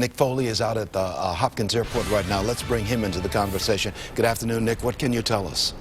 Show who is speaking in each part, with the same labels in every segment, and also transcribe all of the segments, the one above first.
Speaker 1: Nick Foley is out at the Hopkins Airport right now. Let's bring him into the conversation. Good afternoon, Nick. What can you tell us?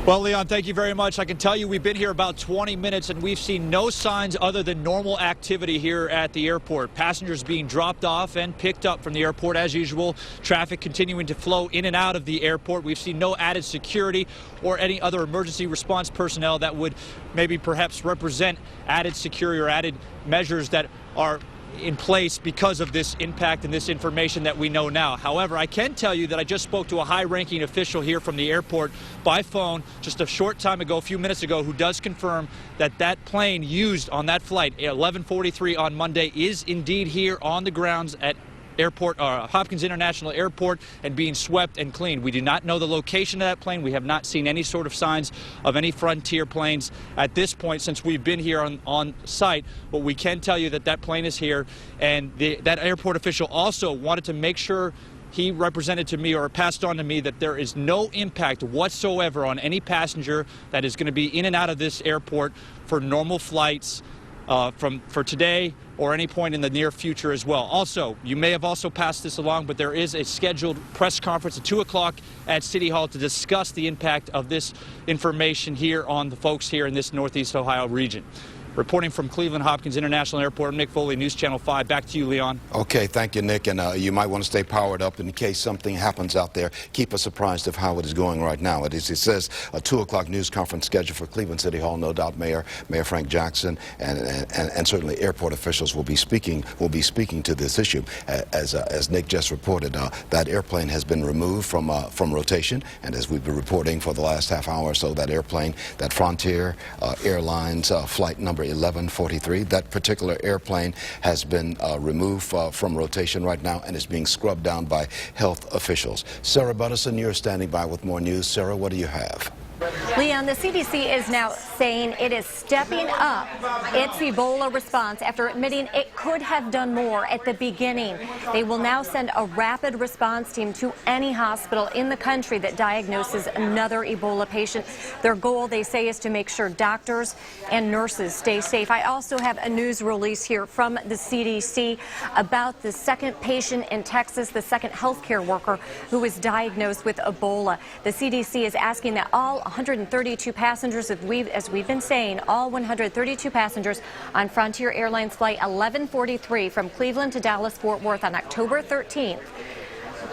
Speaker 2: Well, Leon, thank you very much. I can tell you we've been here about 20 minutes and we've seen no signs other than normal activity here at the airport. Passengers being dropped off and picked up from the airport as usual. Traffic continuing to flow in and out of the airport. We've seen no added security or any other emergency response personnel that would maybe perhaps represent added security or added measures that are in place because of this impact and this information that we know now. However, I can tell you that I just spoke to a high-ranking official here from the airport by phone just a short time ago, a few minutes ago, who does confirm that that plane used on that flight, 11:43 on Monday, is indeed here on the grounds at Hopkins International Airport and being swept and cleaned. We do not know the location of that plane. We have not seen any sort of signs of any Frontier planes at this point since we've been here on site. But we can tell you that that plane is here, and that airport official also wanted to make sure he represented to me or passed on to me that there is no impact whatsoever on any passenger that is going to be in and out of this airport for normal flights for today or any point in the near future as well. Also, you may have also passed this along, but there is a scheduled press conference at 2 o'clock at City Hall to discuss the impact of this information here on the folks here in this Northeast Ohio region. Reporting from Cleveland-Hopkins International Airport, I'm Nick Foley, News Channel 5. Back to you, Leon.
Speaker 1: Okay, thank you, Nick. And you might want to stay powered up in case something happens out there. Keep us apprised of how it is going right now. It says a 2 o'clock news conference scheduled for Cleveland City Hall. No doubt Mayor Frank Jackson and certainly airport officials will be speaking to this issue. As Nick just reported, that airplane has been removed from rotation, and as we've been reporting for the last half hour or so, that airplane, that Frontier Airlines flight number 1143. That particular airplane has been removed from rotation right now and is being scrubbed down by health officials. Sarah Buttison, you're standing by with more news. Sarah, what do you have?
Speaker 3: Leon, the CDC is now saying it is stepping up its Ebola response after admitting it could have done more at the beginning. They will now send a rapid response team to any hospital in the country that diagnoses another Ebola patient. Their goal, they say, is to make sure doctors and nurses stay safe. I also have a news release here from the CDC about the second patient in Texas, the second healthcare worker who was diagnosed with Ebola. The CDC is asking that all 132 passengers, as we've been saying, all 132 passengers on Frontier Airlines Flight 1143 from Cleveland to Dallas-Fort Worth on October 13th,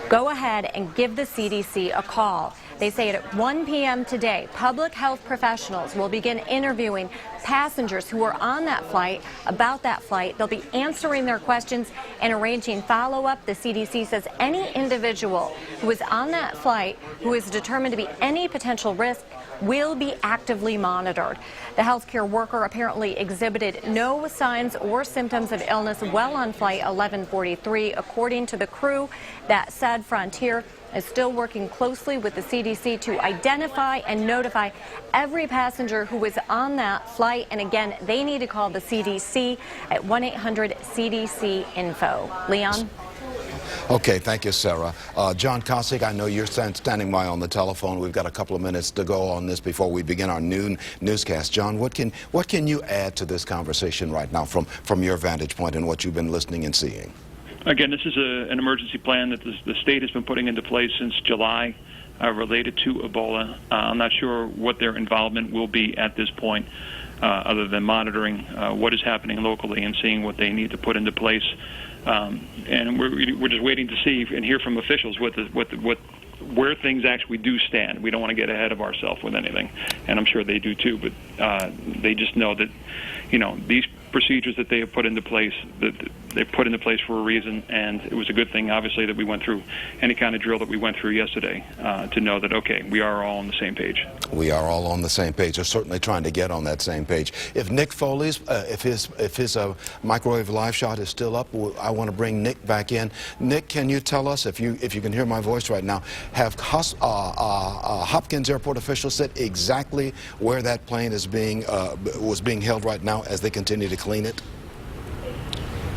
Speaker 3: go ahead and give the CDC a call. They say at 1 p.m. today, public health professionals will begin interviewing passengers who are on that flight about that flight. They'll be answering their questions and arranging follow-up. The CDC says any individual who is on that flight who is determined to be any potential risk will be actively monitored. The healthcare worker apparently exhibited no signs or symptoms of illness while on flight 1143. According to the crew, that said, Frontier is still working closely with the CDC to identify and notify every passenger who is on that flight. And again, they need to call the CDC at 1-800-CDC-INFO. Leon?
Speaker 1: Okay, thank you, Sarah. John Kosick, I know you're standing by on the telephone. We've got a couple of minutes to go on this before we begin our noon newscast. John, what can you add to this conversation right now from your vantage point and what you've been listening and seeing?
Speaker 4: Again, this is an emergency plan that the state has been putting into place since July related to Ebola. I'm not sure what their involvement will be at this point other than monitoring what is happening locally and seeing what they need to put into place. And we're just waiting to see and hear from officials where things actually do stand. We don't want to get ahead of ourselves with anything, and I'm sure they do too. But they just know that, these procedures that they have put into place, that they put into place for a reason, and it was a good thing, obviously, that we went through any kind of drill that we went through yesterday to know that, okay, we are all on the same page.
Speaker 1: We are all on the same page. We're certainly trying to get on that same page. If Nick Foley's, if his microwave live shot is still up, I want to bring Nick back in. Nick, can you tell us, if you can hear my voice right now, have Hopkins Airport officials said exactly where that plane is was being held right now as they continue to clean it?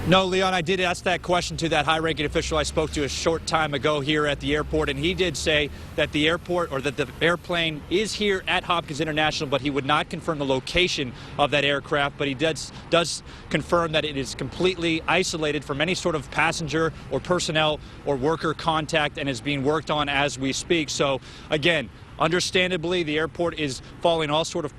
Speaker 2: No, Leon, I did ask that question to that high-ranking official I spoke to a short time ago here at the airport, and he did say that the airport, or that the airplane is here at Hopkins International, but he would not confirm the location of that aircraft. But he does confirm that it is completely isolated from any sort of passenger or personnel or worker contact and is being worked on as we speak. So, again, understandably, the airport is following all sort of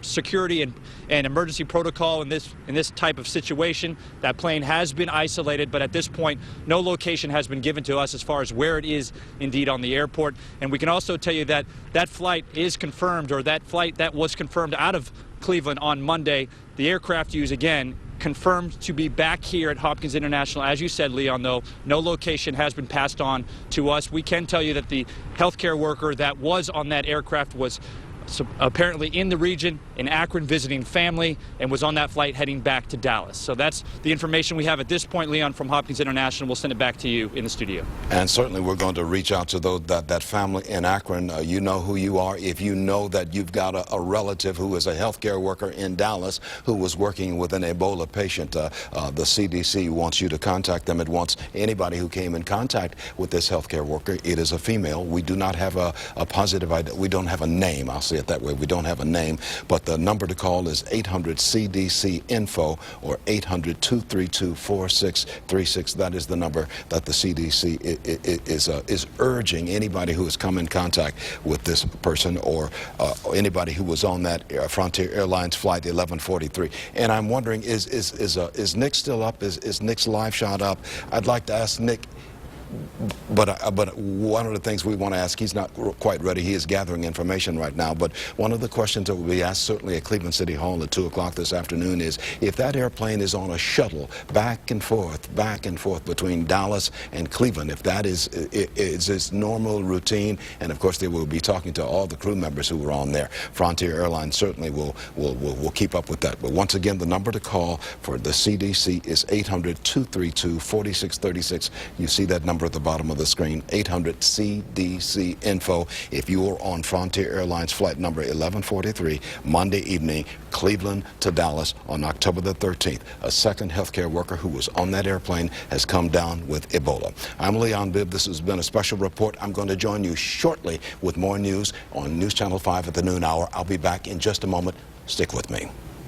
Speaker 2: security and emergency protocol in this type of situation. That plane has been isolated, but at this point, no location has been given to us as far as where it is indeed on the airport. And we can also tell you that that flight is confirmed, or that flight that was confirmed out of Cleveland on Monday, the aircraft used again confirmed to be back here at Hopkins International. As you said, Leon, though, no location has been passed on to us. We can tell you that the healthcare worker that was on that aircraft was apparently in the region in Akron visiting family and was on that flight heading back to Dallas. So that's the information we have at this point, Leon, from Hopkins International. We'll send it back to you in the studio.
Speaker 1: And certainly we're going to reach out to that family in Akron. You know who you are. If you know that you've got a relative who is a healthcare worker in Dallas who was working with an Ebola patient, the CDC wants you to contact them. It wants anybody who came in contact with this healthcare worker. It is a female. We do not have a positive idea. We don't have a name. I'll say it that way. We don't have a name, but the number to call is 800-CDC-INFO or 800-232-4636. That is the number that the CDC is urging anybody who has come in contact with this person or anybody who was on that Frontier Airlines flight 1143. And I'm wondering, is Nick still up? Is Nick's live shot up? I'd like to ask Nick. But one of the things we want to ask, he's not quite ready. He is gathering information right now. But one of the questions that will be asked certainly at Cleveland City Hall at 2 o'clock this afternoon is if that airplane is on a shuttle back and forth between Dallas and Cleveland, if that is its normal routine. And of course, they will be talking to all the crew members who were on there. Frontier Airlines certainly will keep up with that. But once again, the number to call for the CDC is 800-232-4636. You see that number at the bottom of the screen, 800-CDC-INFO. If you are on Frontier Airlines flight number 1143, Monday evening, Cleveland to Dallas on October the 13th, a second healthcare worker who was on that airplane has come down with Ebola. I'm Leon Bibb. This has been a special report. I'm going to join you shortly with more news on News Channel 5 at the noon hour. I'll be back in just a moment. Stick with me.